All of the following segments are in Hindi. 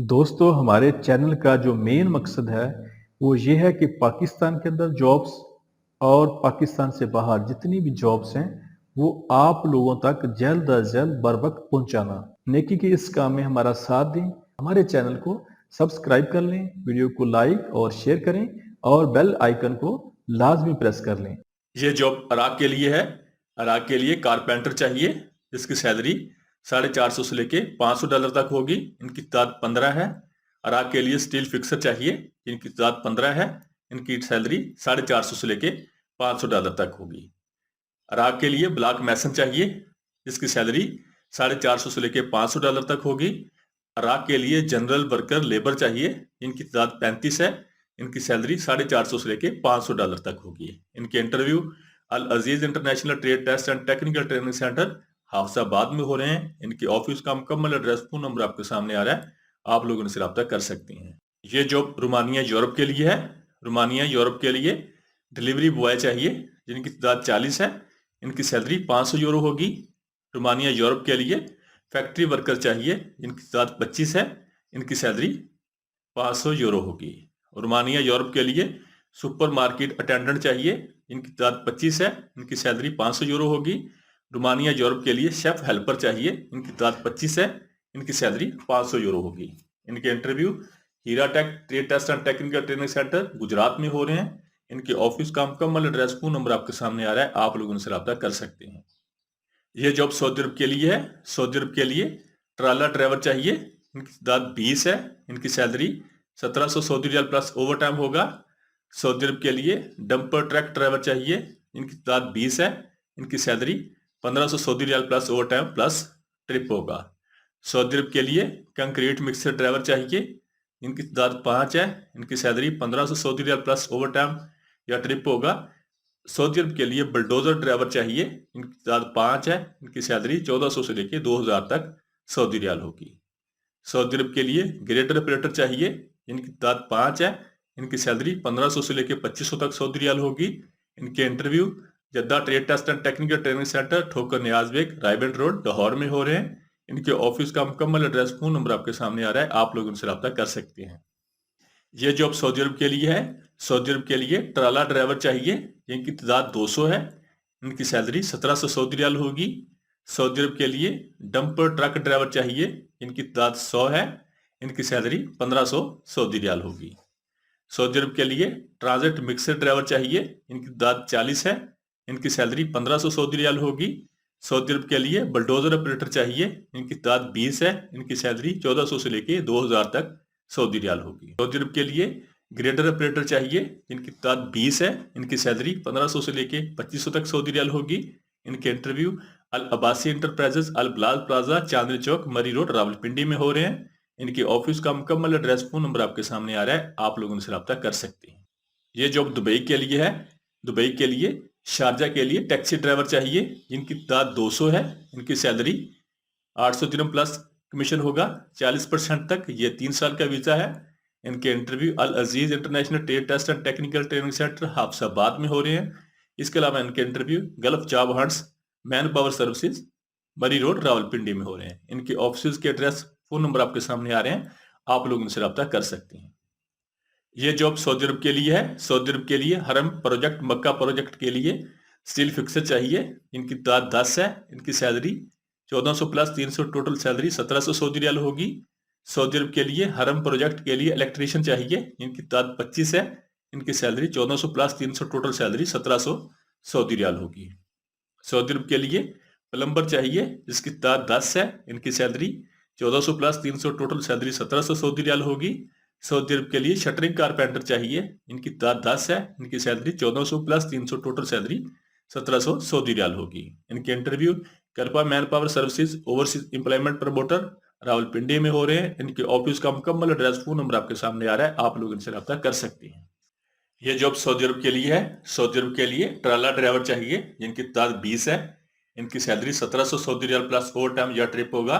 दोस्तों हमारे चैनल का जो मेन मकसद है वो ये है कि पाकिस्तान के अंदर जॉब्स और पाकिस्तान से बाहर जितनी भी जॉब्स हैं वो आप लोगों तक जल्द अज जल्द बर वक्त पहुंचाना। नेकी के इस काम में हमारा साथ दें, हमारे चैनल को सब्सक्राइब कर लें, वीडियो को लाइक और शेयर करें और बेल आइकन को लाजमी प्रेस कर लें। ये जॉब अराक के लिए है। अराक के लिए कारपेंटर चाहिए जिसकी सैलरी $450 से लेके $500 तक होगी। इनकी तादाद 15 है। अराक के लिए स्टील फिक्सर चाहिए, इनकी तादाद 15 है। इनकी सैलरी $450 से लेके $500 तक होगी। अराक के लिए ब्लॉक मैसन चाहिए जिसकी सैलरी $450 से लेके $500 तक होगी। अराक के लिए जनरल वर्कर लेबर चाहिए, इनकी तादाद 35 है। इनकी सैलरी $450 से लेके $500 तक होगी। इनके interview Al Aziz international trade test and technical training centre Hafizabad में हो रहे हैं। इनके ऑफिस का मुकम्मल एड्रेस, फोन नंबर आपके सामने आ रहा है, आप लोग इनसे रब्ता कर सकते हैं। ये जॉब रोमानिया यूरोप के लिए है। रोमानिया यूरोप के लिए डिलीवरी बॉय चाहिए जिनकी तादाद 40 है। इनकी सैलरी €500 होगी। रोमानिया यूरोप के लिए फैक्ट्री वर्कर चाहिए, इनकी तादाद 25 है। इनकी सैलरी €500 होगी। रोमानिया यूरोप के लिए सुपरमार्केट अटेंडेंट चाहिए, इनकी तादाद 25 है। इनकी सैलरी €500 होगी। रोमानिया यूरोप के लिए शेफ हेल्पर चाहिए, इनकी तादाद 25 है। इनकी सैलरी €500 होगी। इनके interview Heera tech trade test and technical training centre Gujrat में हो रहे हैं। इनके ऑफिस का मुकम्मल एड्रेस, फोन नंबर आपके सामने आ रहा है, आप लोग उनसे रब्ता कर सकते हैं। ये जॉब सऊदी अरब के लिए है। सऊदी अरब के लिए ट्राला ड्राइवर चाहिए, इनकी तादाद 20 है। इनकी salary 1700 Saudi riyal plus overtime होगा। सऊदी अरब के लिए डंपर ट्रक ड्राइवर चाहिए, इनकी तादाद 20 है। इनकी salary 1500 Saudi riyal plus overtime plus trip होगा। सऊदी अरब के लिए कंक्रीट मिक्सर ड्राइवर चाहिए, इनकी तादाद 5 है। इनकी salary 1500 Saudi riyal plus overtime या ट्रिप होगा। सऊदी अरब के लिए बुलडोजर ड्राइवर चाहिए, इनकी तादाद 5 है। इनकी सैलरी 1400 से लेके 2000 तक सऊदी रियाल होगी। सऊदी अरब के लिए ग्रेडर ऑपरेटर चाहिए, इनकी तादाद 5 है। इनकी सैलरी 1500 से लेके 2500 तक सऊदी रियाल होगी। इनके इंटरव्यू जद्दा trade test and technical training centre Thokar Niaz Baig Raiwind road Lahore में हो रहे हैं। इनके ऑफिस का मुकम्मल एड्रेस, फोन नंबर आपके सामने आ रहा है, आप लोग उनसे रब्ता कर सकते हैं। ये जॉब सऊदी अरब के लिए है। सऊदी अरब के लिए ट्राला ड्राइवर चाहिए, इनकी तादाद 200 है। इनकी सैलरी 1700 सऊदी रियाल होगी। सऊदी अरब के लिए डंपर ट्रक ड्राइवर चाहिए, इनकी तादाद 100 है। इनकी सैलरी 1500 सऊदी रियाल होगी। सऊदी अरब के लिए ट्रांजिट मिक्सर ड्राइवर चाहिए, इनकी तादाद 40 है। इनकी सैलरी 1500 सऊदी रियाल होगी। सऊदी अरब के लिए बुलडोजर ऑपरेटर चाहिए, इनकी तादाद 20 है। इनकी सैलरी 1400 से लेके 2000 तक सऊदी रियाल होगी। सऊदी अरब के लिए ग्रेडर ऑपरेटर चाहिए, इनकी तादाद 20 है। इनकी सैलरी 1500 से लेके 2500 तक सऊदी रियाल होगी। इनके इंटरव्यू अल अब्बासी इंटरप्राइजेस अल बिलाल प्लाजा चांदनी चौक मरी रोड रावलपिंडी में हो रहे हैं। इनके ऑफिस का मुकम्मल एड्रेस, फोन नंबर आपके सामने आ रहा है, आप लोग उनसे रब्ता कर सकते हैं। ये जॉब दुबई के लिए है। दुबई के लिए शारजा के लिए टैक्सी ड्राइवर चाहिए, इनकी तादाद 200 है। इनकी सैलरी 800 दिरहम प्लस कमीशन होगा 40% तक। ये 3 साल का वीजा है। इनके interview Al Aziz international trade test and technical training centre Hafizabad में हो रहे हैं। इसके अलावा इनके interview Gulf Job Hunts manpower services Murree road Rawalpindi में हो रहे हैं। इनके ऑफिस के एड्रेस, फोन नंबर आपके सामने आ रहे हैं, आप लोग इनसे रब्ता कर सकते हैं। ये जॉब सऊदी अरब के लिए है। सऊदी अरब के लिए हरम प्रोजेक्ट मक्का प्रोजेक्ट के लिए स्टील फिक्सर चाहिए, इनकी तादाद 10 है। इनकी salary 1400 plus 300, total salary 1700 Saudi riyal होगी। सऊदी अरब के लिए हरम प्रोजेक्ट के लिए इलेक्ट्रीशियन चाहिए, इनकी तादाद 25 है। इनकी salary 1400 plus 300, total salary 1700 Saudi riyal होगी। सऊदी अरब के लिए प्लम्बर चाहिए जिसकी तादाद 10 है। इनकी salary 1400 plus 300, total salary 1700 Saudi riyal होगी। सऊदी अरब के लिए शटरिंग कारपेंटर चाहिए, इनकी तादाद 10 है। इनकी salary 1400 plus 300, total salary 1700 Saudi riyal होगी। इनके interview Kalpa manpower services overseas employment promoter Rawalpindi में हो रहे हैं। इनके ऑफिस का मुकम्मल एड्रेस, फोन नंबर आपके सामने आ रहा है, आप लोग इनसे रब्ता कर सकते हैं। ये जॉब सऊदी अरब के लिए है। सऊदी अरब के लिए ट्राला ड्राइवर चाहिए, जिनकी तादाद 20 है। इनकी salary 1700 Saudi riyal plus overtime या ट्रिप होगा।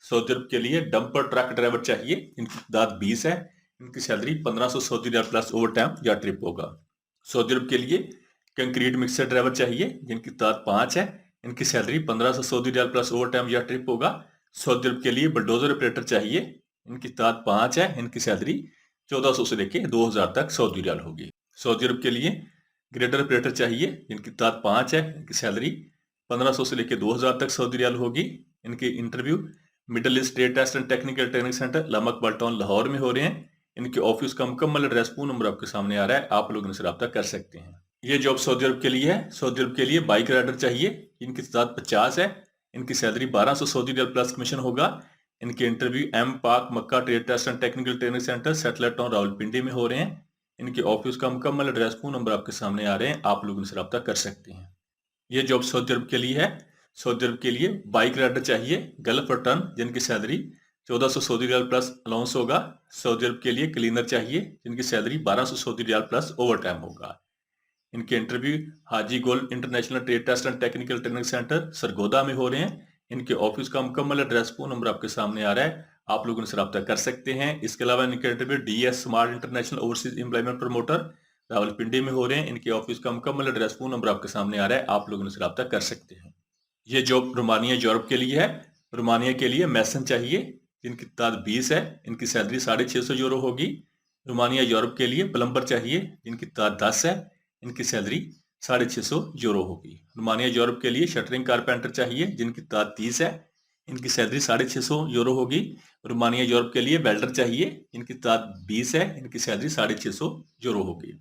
सऊदी अरब के लिए डंपर ट्रक ड्राइवर चाहिए, इनकी तादाद 20 है। इनकी salary 1500 Saudi riyal plus overtime या ट्रिप होगा। सऊदी अरब के लिए कंक्रीट मिक्सर ड्राइवर चाहिए, जिनकी तादाद 5 है। इनकी salary 1500 Saudi riyal plus overtime या ट्रिप होगा। सऊदी अरब के लिए बुलडोजर ऑपरेटर चाहिए, इनकी तादाद 5 है, इनकी सैलरी 1400 से लेके 2000 तक सऊदी रियाल होगी। सऊदी अरब के लिए ग्रेडर ऑपरेटर चाहिए, इनकी तादाद 5 है, इनकी सैलरी 1500 से लेके 2000 तक सऊदी रियाल होगी। इनके interview Middle East trade test and technical training centre लमक बल्टॉन लाहौर में हो रहे हैं। इनके ऑफिस का मुकम्मल एड्रेस फोन नंबर आपके सामने आ रहा है, आप लोग इनसे रब्ता कर सकते हैं। ये जॉब सऊदी अरब के लिए है। सऊदी अरब के लिए बाइक राइडर चाहिए, इनकी तादाद 50 है, इनकी salary 1200 Saudi riyal plus commission होगा। इनके इंटरव्यू एम पाक मक्का trade test and technical training centre satellite town Rawalpindi में हो रहे हैं। इनके ऑफिस का मुकम्मल एड्रेस फोन नंबर आपके सामने आ रहे हैं, आप लोग इनसे रब्ता कर सकते हैं। ये जॉब सऊदी अरब के लिए है। सऊदी अरब के लिए बाइक राइडर चाहिए, गल्फ रिटर्न, जिनकी salary 1400 Saudi riyal plus allowance होगा। सऊदी अरब के लिए क्लीनर चाहिए, जिनकी salary 1200 Saudi riyal plus overtime होगा। इनके interview Haji gold international trade test and technical training centre Sargodha में हो रहे हैं। इनके ऑफिस का मुकम्मल एड्रेस फोन नंबर आपके सामने आ रहा है, आप लोग उनसे रब्ता कर सकते हैं। इसके अलावा इनके interview DS smart international overseas employment promoter Rawalpindi में हो रहे हैं। इनके ऑफिस का मुकम्मल एड्रेस फोन नंबर आपके सामने आ रहा है, आप लोग उनसे रब्ता कर सकते हैं। ये जॉब रोमानिया यूरोप के लिए है। रोमानिया के लिए मैसन चाहिए, जिनकी तादाद 20 है, इनकी सैलरी 650 यूरो होगी। रोमानिया यूरोप के लिए प्लम्बर चाहिए, जिनकी तादाद 10 है, इनकी सैलरी 650 यूरो होगी। रोमानिया यूरोप के लिए शटरिंग कारपेंटर चाहिए, जिनकी तादाद 30 है, इनकी सैलरी 650 यूरो होगी। रोमानिया यूरोप के लिए वेल्डर चाहिए, इनकी तादाद 20 है, इनकी सैलरी 650 यूरो होगी।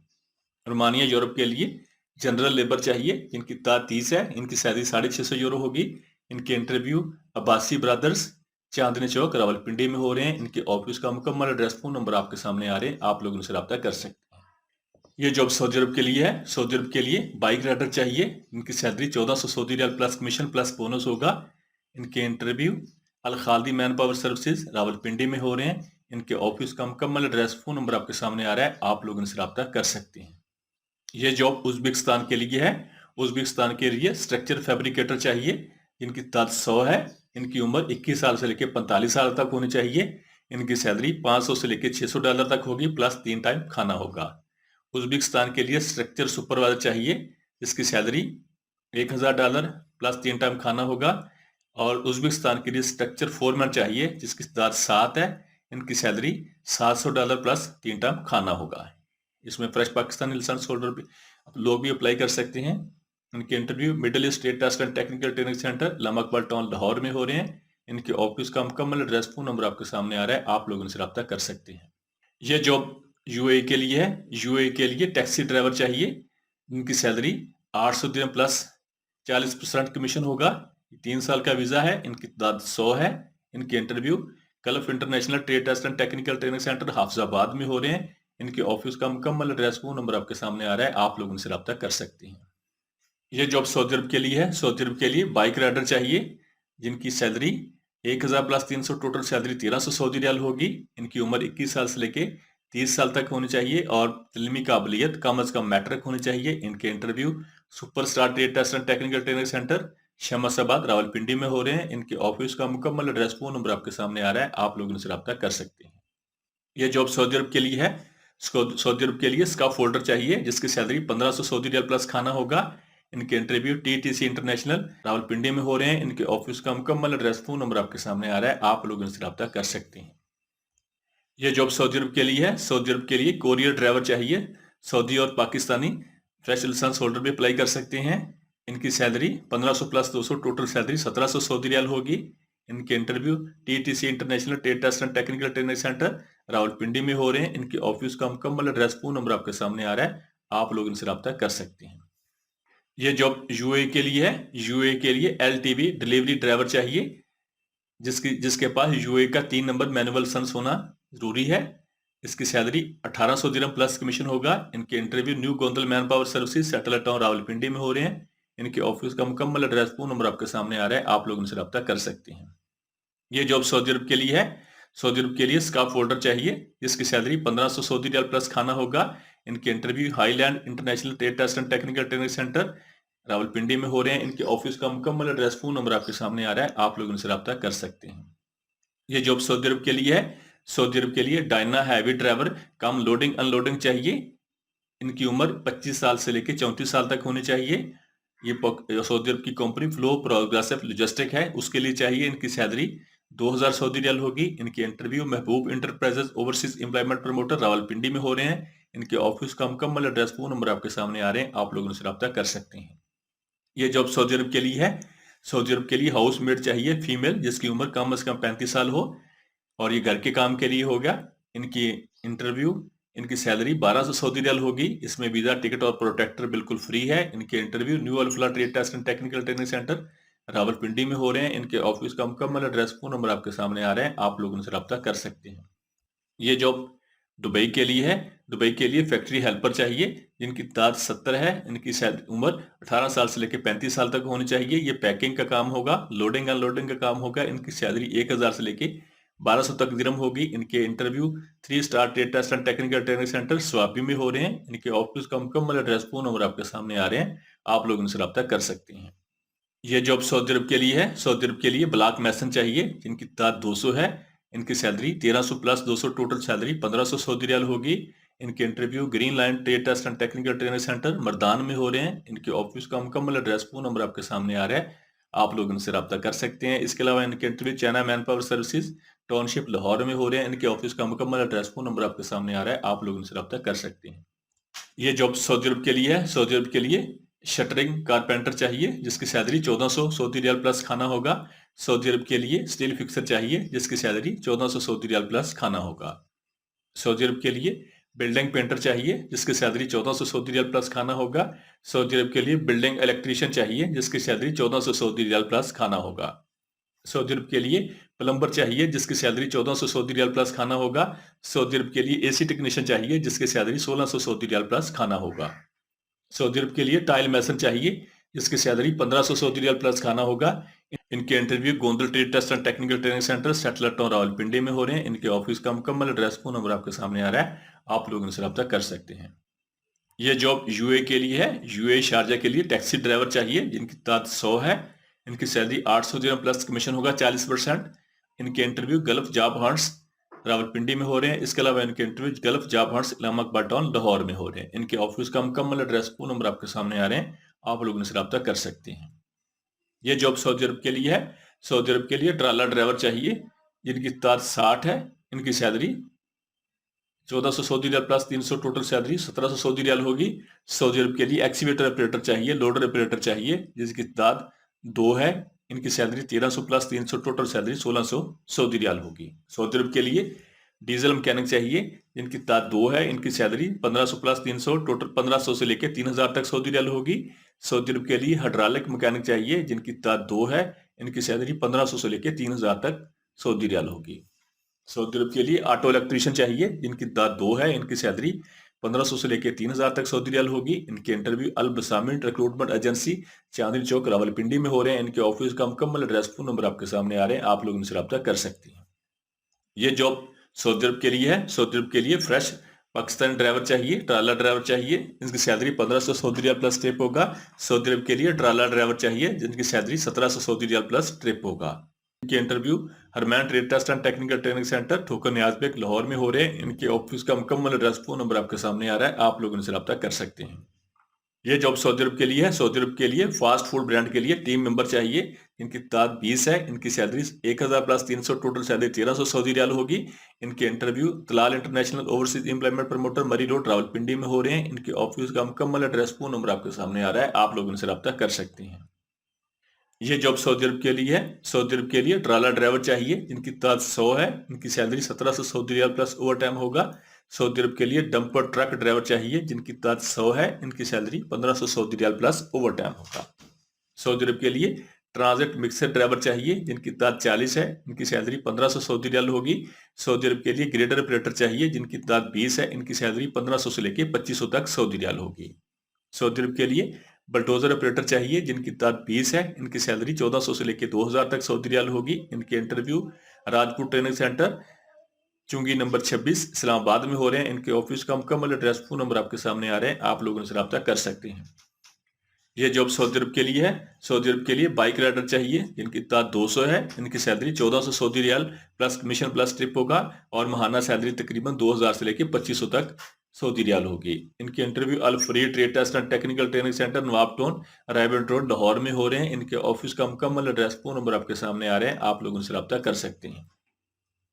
रोमानिया यूरोप के लिए जनरल लेबर चाहिए, जिनकी तादाद 30 है, इनकी सैलरी 650 यूरो होगी। इनके इंटरव्यू अब्बासी ब्रदर्स चांदनी चौक रावलपिंडी में हो रहे हैं। इनके ऑफिस का मुकम्मल एड्रेस फोन नंबर आपके सामने आ रहे हैं, आप लोग उनसे रब्ता कर सकते हैं। ये जॉब सऊदी अरब के लिए है। सऊदी अरब के लिए बाइक राइडर चाहिए, इनकी salary 1400 Saudi riyal plus commission plus bonus होगा। इनके interview Al Khaldi manpower services Rawalpindi में हो रहे हैं। इनके ऑफिस का मुकम्मल एड्रेस फोन नंबर आपके सामने आ रहा है, आप लोग इनसे रब्ता कर सकते हैं। ये जॉब उज्बेकिस्तान के लिए है। उज्बेकिस्तान के लिए स्ट्रक्चर फैब्रिकेटर चाहिए, जिनकी तादाद 100 है, इनकी उम्र 21 साल से लेकर 45 साल तक होनी चाहिए। इनकी सैलरी 500 से लेकर $600 तक होगी, प्लस 3 टाइम खाना होगा। उज्बेकिस्तान के लिए स्ट्रक्चर सुपरवाइजर चाहिए, जिसकी सैलरी $1000 प्लस 3 टाइम खाना होगा। और उज्बेकिस्तान के लिए स्ट्रक्चर फोरमैन चाहिए, जिसकी तादाद 7 है, इनकी सैलरी $700 प्लस 3 टाइम खाना होगा। इसमें फ्रेश पाकिस्तानी लाइसेंस होल्डर भी लोग भी अप्लाई कर सकते हैं। इनके interview Middle East state test and technical training centre लमकबल टाउन लाहौर में हो रहे हैं। इनके ऑफिस का मुकम्मल एड्रेस फोन नंबर आपके सामने आ रहा है, आप लोग इनसे रब्ता कर सकते हैं। ये जॉब UAE के लिए है। UAE के लिए टैक्सी ड्राइवर चाहिए, इनकी सैलरी 800 दिन प्लस 40% कमीशन होगा। 3 साल का वीजा है, इनकी तादाद 100 है। इनके interview gulf international trade test and technical training centre Hafizabad में हो रहे हैं। इनके ऑफिस का मुकम्मल एड्रेस फोन नंबर आपके सामने आ रहा है, आप लोग उनसे रब्ता कर सकते हैं। ये जॉब सऊदी अरब के लिए है। सऊदी अरब के लिए बाइक राइडर चाहिए, जिनकी salary 1000 plus 300 total salary 1300 Saudi riyal होगी। इनकी उम्र 21 साल से लेके 30 साल तक होनी चाहिए और इल्मी काबिलियत कम अज कम मैट्रिक होनी चाहिए। इनके interview super star trade test and technical training centre Shamsabad Rawalpindi में हो रहे हैं। इनके ऑफिस का मुकम्मल एड्रेस फोन नंबर आपके सामने आ रहा है, आप लोग इनसे रब्ता कर सकते हैं। ये जॉब सऊदी अरब के लिए है। सऊदी अरब के लिए स्काफ फोल्डर चाहिए, जिसकी सैलरी 1500 सऊदी रियाल प्लस खाना होगा। इनके इंटरव्यू TTC इंटरनेशनल रावलपिंडी में हो रहे हैं। इनके ऑफिस का मुकम्मल एड्रेस फोन नंबर आपके सामने आ रहा है, आप लोग इनसे रब्ता कर सकते हैं। ये जॉब सऊदी अरब के लिए है। सऊदी अरब के लिए कोरियर ड्राइवर चाहिए, सऊदी और पाकिस्तानी फ्रेश लाइसेंस होल्डर भी अप्लाई कर सकते हैं। इनकी salary 1500 plus 200 total salary 1700 Saudi riyal होगी। इनके interview TTC international trade test and technical training centre Rawalpindi में हो रहे हैं। इनके ऑफिस का मुकम्मल एड्रेस फोन नंबर आपके सामने आ रहा है, आप लोग इनसे रब्ता कर सकते हैं। ये जॉब UAE के लिए है। UAE के लिए LTV डिलीवरी ड्राइवर चाहिए, जिसके पास UAE का 3 नंबर मैनुअल लाइसेंस होना जरूरी है। इसकी सैलरी 1800 दिरहम प्लस कमीशन होगा। इनके interview new Gondal man power services satellite town Rawalpindi में हो रहे हैं। इनके ऑफिस का मुकम्मल एड्रेस फोन नंबर आपके सामने आ रहा है, आप लोग इनसे रब्ता कर सकते हैं। ये जॉब सऊदी अरब के लिए है। सऊदी अरब के लिए स्काफ फोल्डर चाहिए, जिसकी सैलरी 1500 सऊदी रियाल प्लस खाना होगा। इनके interview highland international trade test and technical training centre Rawalpindi में हो रहे हैं। इनके ऑफिस का मुकम्मल एड्रेस फोन नंबर आपके सामने आ रहा है, आप लोग इनसे रब्ता कर सकते हैं। ये जॉब सऊदी अरब के लिए है। सऊदी अरब के लिए डायना हैवी ड्राइवर कम लोडिंग अनलोडिंग चाहिए। इनकी उम्र 25 साल से लेकर 34 साल तक होनी चाहिए। ये सऊदी अरब की कंपनी फ्लो प्रोग्रेसिव लॉजिस्टिक है, उसके लिए चाहिए। इनकी सैलरी 2000 सऊदी रियाल होगी। इनकी इंटरव्यू महबूब enterprises overseas employment promoter Rawalpindi में हो रहे हैं। इनके ऑफिस का मुकम्मल एड्रेस, फोन नंबर आपके सामने आ रहे हैं, आप लोग उनसे रब्ता कर सकते हैं। ये जॉब सऊदी अरब के लिए है। सऊदी अरब के लिए हाउस मेड चाहिए फीमेल, जिसकी उम्र कम से कम 35 साल हो, और ये घर के काम के लिए हो गया। इनकी इंटरव्यू, इनकी सैलरी 1200 सऊदी रियाल होगी। इसमें वीजा, टिकट और प्रोटेक्टर बिल्कुल फ्री है। इनके interview new Alfalah trade test and technical training centre Rawalpindi में हो रहे हैं। इनके ऑफिस का मुकम्मल एड्रेस, फोन नंबर आपके सामने आ रहे हैं, आप लोग उनसे रब्ता कर सकते हैं। ये जॉब दुबई के लिए है। दुबई के लिए फैक्ट्री हेल्पर चाहिए, जिनकी तादाद 70 है। इनकी उम्र 18 साल से लेकर 35 साल तक होनी चाहिए। ये पैकिंग का काम होगा, लोडिंग अनलोडिंग का काम होगा। इनकी सैलरी 1000 से लेके 1200 तक दिरहम होगी। इनके interview 3 star trade test and technical training centre Swabi में हो रहे हैं। इनके ऑफिस का मुकम्मल एड्रेस, फोन नंबर आपके सामने आ रहे हैं, आप लोग उनसे रब्ता कर सकते हैं। ये जॉब सऊदी अरब के लिए है। सऊदी अरब के लिए ब्लॉक मैसन चाहिए, जिनकी तादाद 200 है। इनकी salary 1300 plus 200 total salary 1500 Saudi riyal होगी। इनके interview green line trade test and technical training centre Mardan में हो रहे हैं। इनके ऑफिस का मुकम्मल एड्रेस, फोन नंबर आपके सामने आ रहा है, आप लोग इनसे रब्ता कर सकते हैं। इसके अलावा इनके interview China man power services township Lahore में हो रहे हैं। इनके ऑफिस का मुकम्मल एड्रेस, फोन नंबर आपके सामने आ रहा है, आप लोग इनसे रब्ता कर सकते हैं। ये जॉब सऊदी अरब के लिए है। सऊदी अरब के लिए शटरिंग कारपेंटर चाहिए, जिसकी सैलरी 1400 सऊदी रियाल प्लस खाना होगा। सऊदी अरब के लिए स्टील फिक्सर चाहिए, जिसकी सैलरी 1400 सऊदी रियाल प्लस खाना होगा। सऊदी अरब के लिए बिल्डिंग पेंटर चाहिए, जिसकी सैलरी 1400 सऊदी रियाल प्लस खाना होगा। सऊदी अरब के लिए बिल्डिंग इलेक्ट्रीशियन चाहिए, जिसकी सैलरी 1400 सऊदी रियाल प्लस खाना होगा। सऊदी अरब के लिए प्लम्बर चाहिए, जिसकी सैलरी 1400 सऊदी रियाल प्लस खाना होगा। सऊदी अरब के लिए एसी टेक्नीशियन चाहिए, जिसकी सैलरी 1600 सऊदी रियाल प्लस खाना होगा। सऊदी अरब के लिए टाइल मैसन चाहिए, जिसकी सैलरी 1500 सऊदी रियाल प्लस खाना होगा। इनके interview Gondal trade test and technical training centre satellite town Rawalpindi में हो रहे हैं। इनके ऑफिस का मुकम्मल एड्रेस, फोन नंबर आपके सामने आ रहा है, आप लोग इनसे रब्ता कर सकते हैं। यह जॉब यूए के लिए है। यूए शारजा के लिए टैक्सी ड्राइवर चाहिए, जिनकी तादाद 100 है। इनकी सैलरी 800 दिरहम प्लस कमीशन होगा 40%। इनके interview Gulf Job Hunts Rawalpindi में हो रहे हैं। इसके अलावा इनके interview Gulf Job Hunts Allama Akbar town Lahore में हो रहे हैं। इनके ऑफिस का मुकम्मल एड्रेस, फोन नंबर आपके सामने आ रहे हैं, आप लोग इनसे रब्ता कर सकते हैं। यह जॉब सऊदी अरब के लिए है। सऊदी अरब के लिए ट्राला ड्राइवर चाहिए, जिनकी तादाद 60 है। इनकी salary 1400 Saudi riyal plus 300 total salary 1700 Saudi riyal होगी। सऊदी अरब के लिए एक्सीवेटर ऑपरेटर चाहिए, लोडर ऑपरेटर चाहिए, जिसकी तादाद 2 है। इनकी salary 1300 plus 300 total salary 1600 Saudi riyal होगी। सऊदी अरब के लिए डीजल मैकेनिक चाहिए, जिनकी तादाद 2 है। इनकी सैलरी 1500 प्लस 300 टोटल 1500 से लेकर 3000 तक सऊदी रियाल होगी। सऊदी अरब के लिए हाइड्रोलिक मैकेनिक चाहिए, जिनकी तादाद 2 है। इनकी सैलरी 1500 से लेकर 3000 तक सऊदी रियाल होगी। सऊदी अरब के लिए ऑटो इलेक्ट्रीशियन चाहिए, जिनकी तादाद 2 है। इनकी सैलरी 1500 से लेकर 3000 तक सऊदी रियाल होगी। इनके इंटरव्यू अल बसामिन रिक्रूटमेंट एजेंसी चांदनी चौक रावलपिंडी में हो रहे हैं। इनके ऑफिस का मुकम्मल एड्रेस, फोन नंबर आपके सामने आ रहे हैं, आप लोग इनसे रब्ता कर सकते हैं। ये जॉब सऊदी अरब के लिए है। सऊदी अरब के लिए फ्रेश पाकिस्तानी ड्राइवर चाहिए, ट्राला ड्राइवर चाहिए, जिनकी salary 1500 Saudi riyal plus trip होगा। सऊदी अरब के लिए ट्राला ड्राइवर चाहिए, जिनकी salary 1700 Saudi riyal plus trip होगा। इनके interview Harmain trade test and technical training centre Thokar Niazbeg Lahore में हो रहे हैं। इनके ऑफिस का मुकम्मल एड्रेस, फोन नंबर आपके सामने आ रहा है, आप लोग इनसे रब्ता कर सकते हैं। ये जॉब सऊदी अरब के लिए है। सऊदी अरब के लिए फास्ट फूड ब्रांड के लिए टीम मेंबर चाहिए, इनकी तादाद 20 है। इनकी salary 1000 plus 300 total salary 1300 Saudi riyal होगी। इनके interview Talal international overseas employment promoter Murree road Rawalpindi में हो रहे हैं। इनके ऑफिस का मुकम्मल एड्रेस, फोन नंबर आपके सामने आ रहा है, आप लोग इनसे रब्ता कर सकते हैं। ये जॉब सऊदी अरब के लिए है। सऊदी अरब के लिए ट्राला ड्राइवर चाहिए, जिनकी तादाद 100 है। इनकी salary 1700 Saudi riyal plus overtime होगा। सऊदी अरब के लिए डंपर ट्रक ड्राइवर चाहिए, जिनकी तादाद 100 है। इनकी salary 1500 Saudi riyal plus overtime होगा। सऊदी अरब के लिए ट्रांजिट मिक्सर ड्राइवर चाहिए, जिनकी तादाद 40 है। इनकी सैलरी 1500 सऊदी रियाल होगी। सऊदी अरब के लिए ग्रेडर ऑपरेटर चाहिए, जिनकी तादाद 20 है। इनकी सैलरी 1500 से लेकर 2500 तक सऊदी रियाल होगी। सऊदी अरब के लिए बल्डोजर ऑपरेटर चाहिए, जिनकी तादाद 20 है। इनकी सैलरी 1400 से लेकर 2000 तक सऊदी रियाल होगी। इनके इंटरव्यू राजपुर ट्रेनिंग सेंटर चुंगी नंबर 26 इस्लामाबाद में हो रहे हैं। इनके ऑफिस का मुकम्मल एड्रेस, फोन नंबर आपके सामने आ रहे हैं, आप लोग उनसे रब्ता कर सकते हैं। ये जॉब सऊदी अरब के लिए है। सऊदी अरब के लिए बाइक राइडर चाहिए, जिनकी तादाद 200 है। इनकी salary 1400 Saudi riyal plus commission plus trip होगा, और महाना सैलरी तकरीबन 2000 से लेकर 2500 तक सऊदी रियाल होगी। इनके interview Al free trade test and technical training centre Nawab town रायबन रोड लाहौर में हो रहे हैं। इनके ऑफिस का मुकम्मल एड्रेस फोन नंबर आपके सामने आ रहे हैं, आप लोग उनसे रब्ता कर सकते हैं।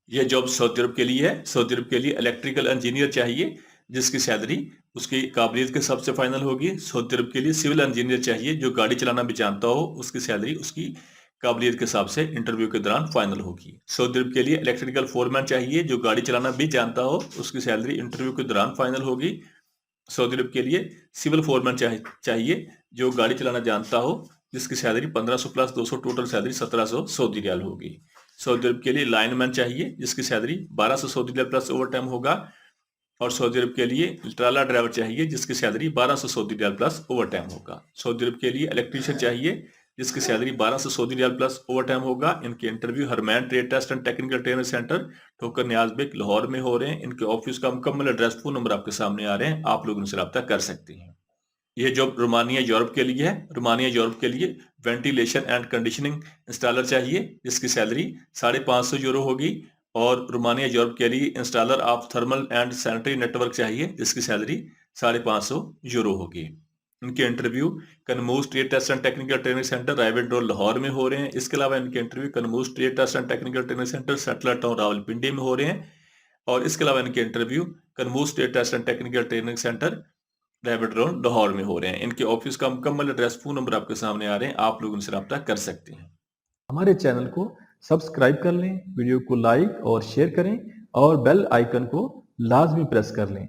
यह जॉब सऊदी अरब के लिए है। सऊदी अरब के लिए इलेक्ट्रिकल इंजीनियर चाहिए जिसकी सैलरी उसकी काबिलियत के हिसाब से फाइनल होगी। सऊदी अरब के लिए सिविल इंजीनियर चाहिए जो गाड़ी चलाना भी जानता हो, उसकी सैलरी उसकी काबिलियत के हिसाब से इंटरव्यू के दौरान फाइनल होगी। सऊदी अरब के लिए इलेक्ट्रिकल फोरमैन चाहिए जो गाड़ी चलाना भी जानता हो, उसकी सैलरी इंटरव्यू के दौरान फाइनल होगी। सऊदी अरब के लिए सिविल फोरमैन चाहिए जो गाड़ी चलाना जानता हो, जिसकी salary 1500 plus 200 total salary 1700 Saudi riyal होगी। सऊदी अरब के लिए लाइनमैन चाहिए जिसकी salary 1200 Saudi riyal plus overtime होगा। और सऊदी अरब के लिए ट्राला ड्राइवर चाहिए जिसकी salary 1200 Saudi riyal plus overtime होगा। सऊदी अरब के लिए इलेक्ट्रीशियन चाहिए जिसकी salary 1200 Saudi riyal plus overtime होगा। इनके interview Harmain trade test and technical training centre Thokar Niaz bag Lahore में हो रहे हैं। इनके ऑफिस का मुकम्मल एड्रेस फोन नंबर आपके सामने आ रहे हैं, आप लोग उनसे रब्ता कर सकते हैं। यह जॉब रोमानिया यूरोप के लिए है। रोमानिया यूरोप के लिए वेंटिलेशन एंड कंडीशनिंग इंस्टॉलर चाहिए जिसकी सैलरी 550 यूरो होगी। और रोमानिया यूरोप के लिए installer of thermal and sanitary network चाहिए जिसकी सैलरी 550 यूरो होगी। इनके इंटरव्यू कनमूस trade test and technical training centre रायबन रोड लाहौर में हो रहे हैं। इसके अलावा इनके इंटरव्यू कनमूस trade test and technical training centre satellite town Rawalpindi में हो रहे हैं। और इसके अलावा इनके इंटरव्यू कनमूस trade test and technical training centre रायबन रोड लाहौर में हो रहे हैं। इनके ऑफिस का मुकम्मल एड्रेस फोन नंबर आपके सामने आ रहे हैं, आप लोग उनसे रब्ता कर सकते हैं। हमारे चैनल को सब्सक्राइब कर लें, वीडियो को लाइक और शेयर करें और बेल आइकन को लाजमी प्रेस कर लें।